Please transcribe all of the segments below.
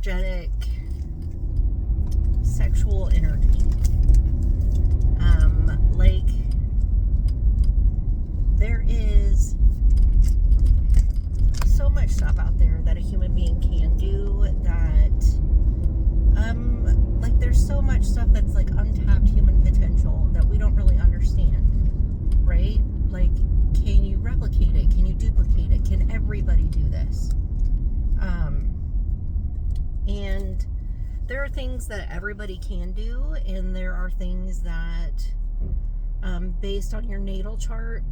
energetic sexual energy. Like, there is so much stuff out there that a human being can do that, like, there's so much stuff that's like untapped human potential that we don't really understand, right? Like, can you replicate it? Can you duplicate it? Can everybody do this? And there are things that everybody can do, and there are things that, based on your natal chart,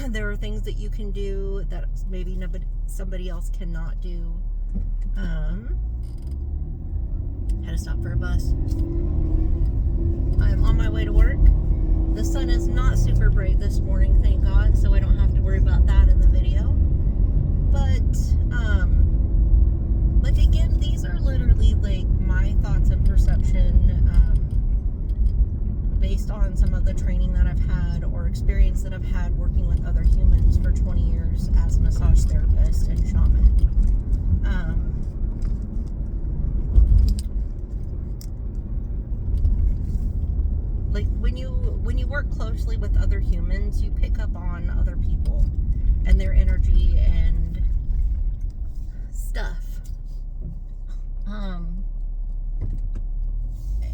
there are things that you can do that maybe somebody else cannot do. Had to stop for a bus. I'm on my way to work. The sun is not super bright this morning, thank God, so I don't have to worry about that in the video. But, like, again, these are literally, like, my thoughts and perception, based on some of the training that I've had or experience that I've had working with other humans for 20 years as a massage therapist and shaman. Like, when you work closely with other humans, you pick up on other people and their energy and stuff.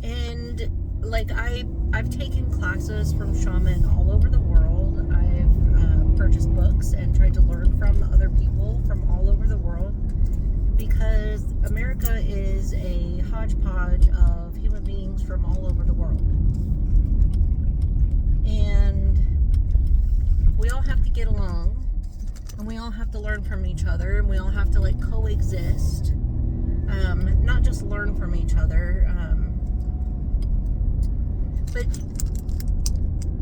And like, I've taken classes from shaman all over the world. I've purchased books and tried to learn from other people from all over the world, because America is a hodgepodge of human beings from all over the world. And we all have to get along, and we all have to learn from each other, and we all have to, like, coexist. Not just learn from each other, but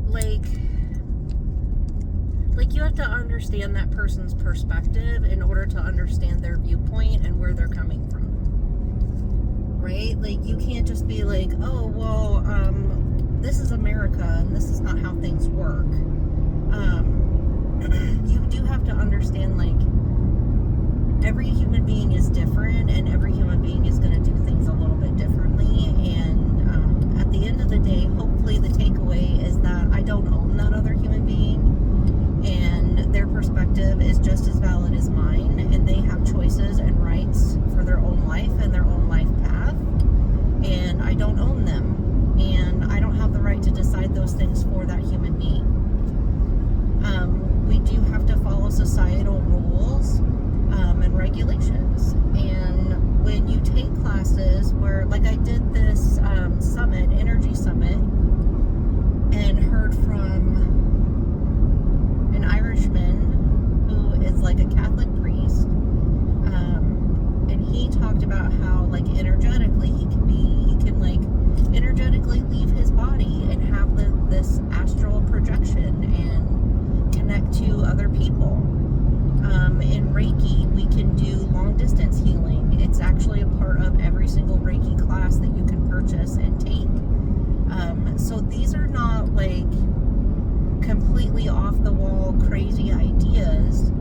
like you have to understand that person's perspective in order to understand their viewpoint and where they're coming from, right? Like, you can't just be like, oh, well, this is America and this is not how things work. You do have to understand, like, every human being is different, and every human being is going to do things a little bit differently. And at the end of the day, hopefully the takeaway is that I don't own that other human being, and their perspective is just as valid as mine, and they have choices and rights for their own life and their own life path, and I don't own them, and I don't have the right to decide those things for that human being. We do have to follow societal rules and regulations. And when you take classes where, like, I did this summit, energy summit, and heard from an Irishman who is like a Catholic priest, and he talked about how, like, energetically he can like energetically leave his body and have this astral projection and connect to other people. In Reiki, we can do long distance healing. It's actually a part of every single Reiki class that you can purchase and take. So these are not, like, completely off the wall crazy ideas.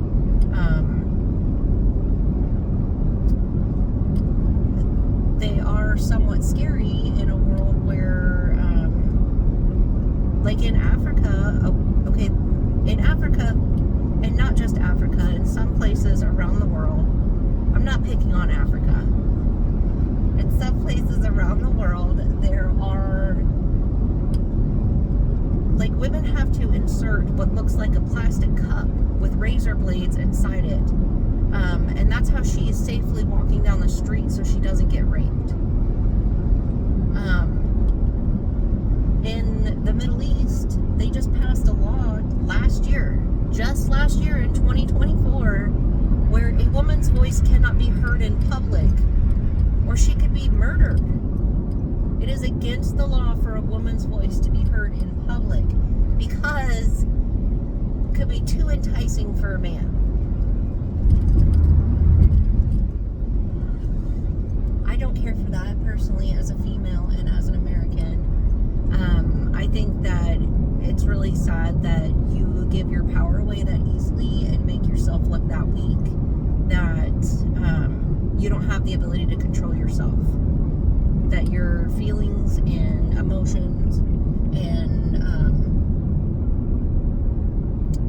They are somewhat scary in a world where, like, in Africa, and not just Africa, in some places around the world, I'm not picking on Africa, in some places around the world, there are, like, women have to insert what looks like a plastic cup with razor blades inside it, and that's how she is safely walking down the street so she doesn't get raped. In the Middle East, they just passed a law just last year in 2024, where a woman's voice cannot be heard in public, or she could be murdered. It is against the law for a woman's voice to be heard in public, because it could be too enticing for a man. I don't care for that personally as a female and as an American. I think that it's really sad that you give your power away that easily and make yourself look that weak. That you don't have the ability to control yourself. That your feelings and emotions and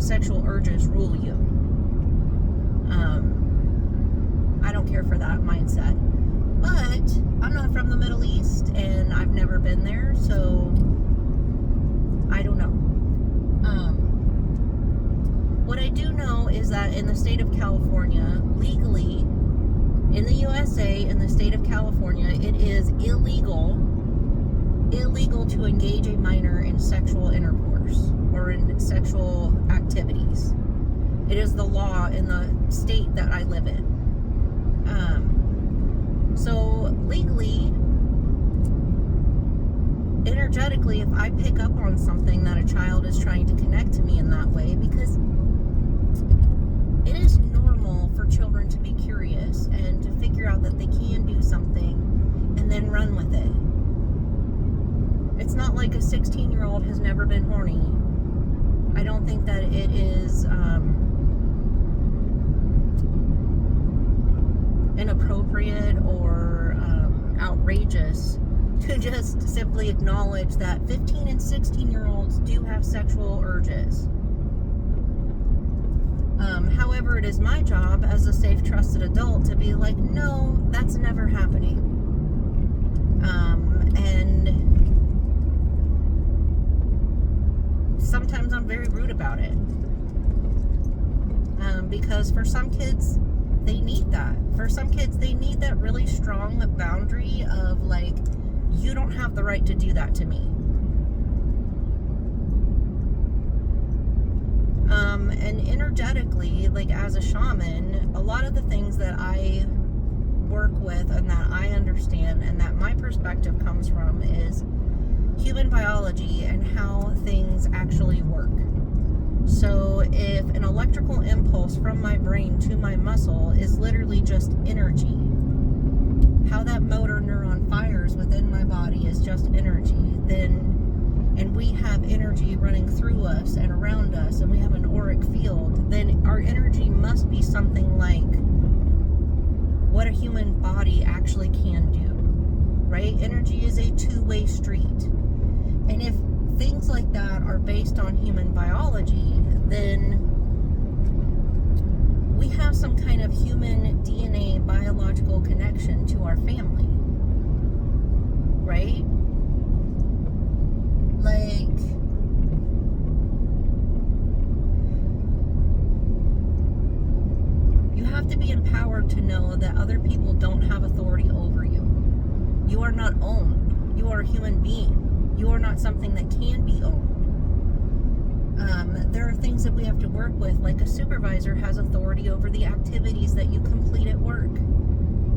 sexual urges rule you. I don't care for that mindset. But I'm not from the Middle East and I've never been there, so I don't know. What I do know is that in the state of California, legally, in the USA, in the state of California, it is illegal to engage a minor in sexual intercourse or in sexual activities. It is the law in the state that I live in. So legally, energetically, if I pick up on something that a child is trying to connect to me in that way, because it is normal for children to be curious and to figure out that they can do something and then run with it. It's not like a 16-year-old has never been horny. I don't think that it is inappropriate or outrageous to just simply acknowledge that 15 and 16-year-olds do have sexual urges. However, it is my job as a safe, trusted adult to be like, no, that's never happening. And sometimes I'm very rude about it. Because for some kids, they need that. For some kids, they need that really strong boundary of like, you don't have the right to do that to me. And energetically, like as a shaman, a lot of the things that I work with and that I understand and that my perspective comes from is human biology and how things actually work. So if an electrical impulse from my brain to my muscle is literally just energy, how that motor neuron fires within my body is just energy, and we have energy running through us and around us, and we have an auric field, then our energy must be something like what a human body actually can do, right? Energy is a two-way street. And if things like that are based on human biology, then we have some kind of human DNA biological connection to our family, right? Like, you have to be empowered to know that other people don't have authority over you. You are not owned. You are a human being. You are not something that can be owned. There are things that we have to work with, like a supervisor has authority over the activities that you complete at work.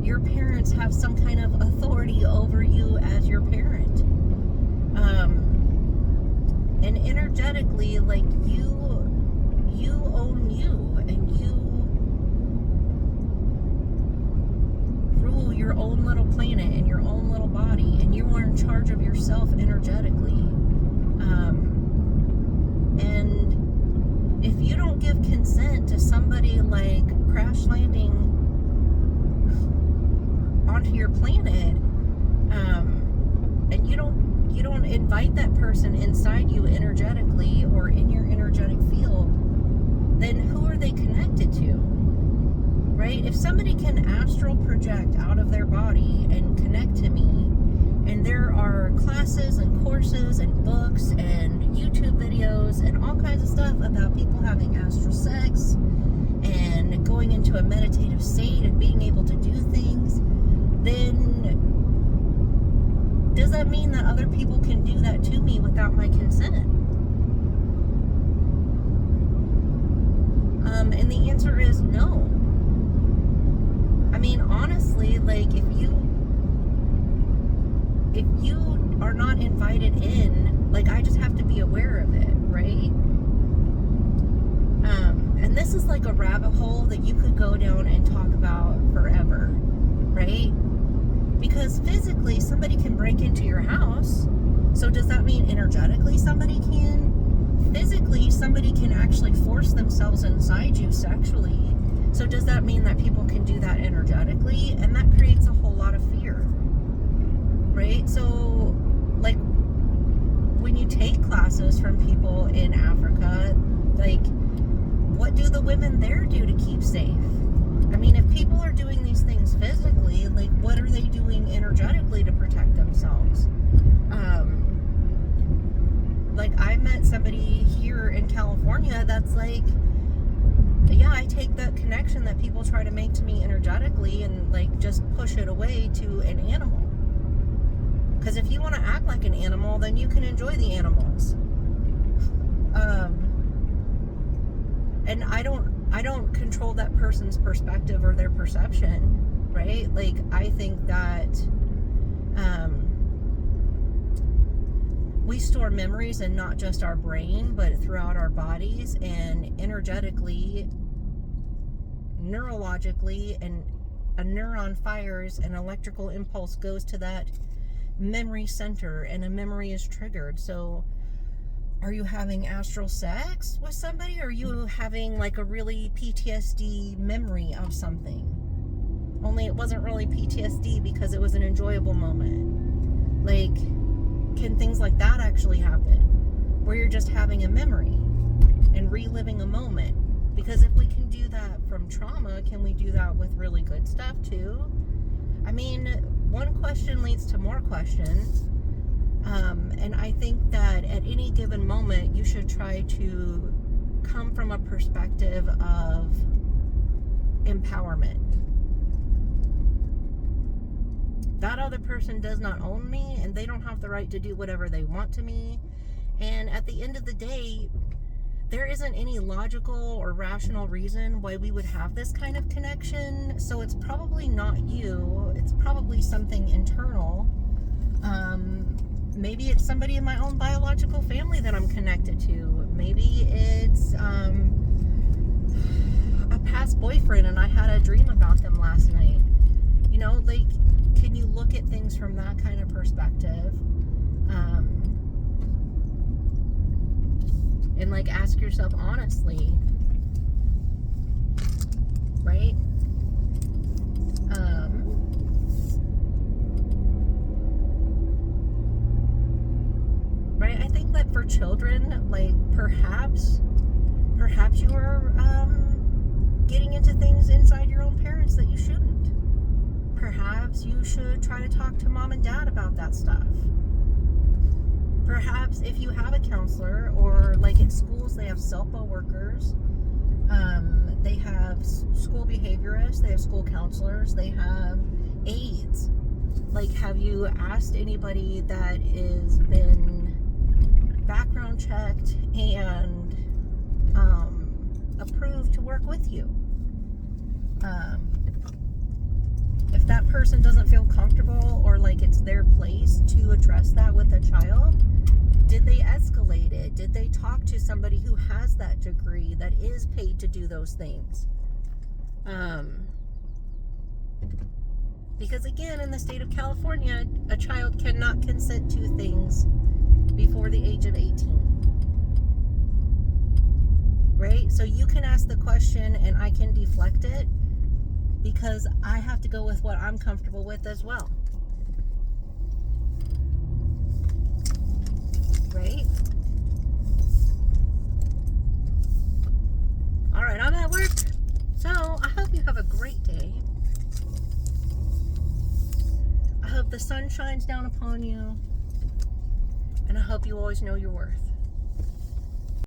Your parents have some kind of authority over you as your parent. And energetically, like you own you, and you rule your own little planet and your own little body, and you are in charge of yourself energetically. And if you don't give consent to somebody like crash landing onto your planet, and you don't invite that person inside you energetically or in your energetic field, then who are they connected to? Right? If somebody can astral project out of their body and connect to me, and there are classes and courses and books and YouTube videos and all kinds of stuff about people having astral sex and going into a meditative state and being able to do things, then does that mean that other people can do that to me without my consent? And the answer is no. I mean, honestly, like if you are not invited in, like I just have to be aware of it, right? And this is like a rabbit hole that you could go down and talk about forever, right? Because physically somebody can break into your house. So does that mean energetically somebody can? Physically somebody can actually force themselves inside you sexually. So does that mean that people can do that energetically? And that creates a whole lot of fear, right? So, like, when you take classes from people in Africa, like, what do the women there do to keep safe? I mean, if people are doing these things physically, like, what are they doing energetically to protect themselves? Like, I met somebody here in California that's like, yeah, I take that connection that people try to make to me energetically and, like, just push it away to an animal. Because if you want to act like an animal, then you can enjoy the animals. And I don't control that person's perspective or their perception, right? Like, I think that we store memories in not just our brain, but throughout our bodies, and energetically, neurologically, and a neuron fires, an electrical impulse goes to that memory center, and a memory is triggered. So are you having astral sex with somebody? Or are you having like a really PTSD memory of something? Only it wasn't really PTSD because it was an enjoyable moment. Like, can things like that actually happen? Where you're just having a memory and reliving a moment? Because if we can do that from trauma, can we do that with really good stuff too? I mean, one question leads to more questions. And I think that at any given moment, you should try to come from a perspective of empowerment. That other person does not own me, and they don't have the right to do whatever they want to me. And at the end of the day, there isn't any logical or rational reason why we would have this kind of connection. So it's probably not you. It's probably something internal. Maybe it's somebody in my own biological family that I'm connected to. Maybe it's a past boyfriend and I had a dream about them last night. You know, like, can you look at things from that kind of perspective? And, like, ask yourself honestly, right? Right? I think that for children, like, perhaps you are getting into things inside your own parents that you shouldn't. Perhaps you should try to talk to mom and dad about that stuff. Perhaps if you have a counselor, or like at schools, they have SELPA workers, they have school behaviorists, they have school counselors, they have aides. Like, have you asked anybody that has been background checked and approved to work with you? If that person doesn't feel comfortable, or like it's their place to address that with a child, did they escalate it? Did they talk to somebody who has that degree, that is paid to do those things? Because again, in the state of California, a child cannot consent to things before the age of 18. Right? So you can ask the question and I can deflect it, because I have to go with what I'm comfortable with as well. Right? Alright, I'm at work. So, I hope you have a great day. I hope the sun shines down upon you. And I hope you always know your worth.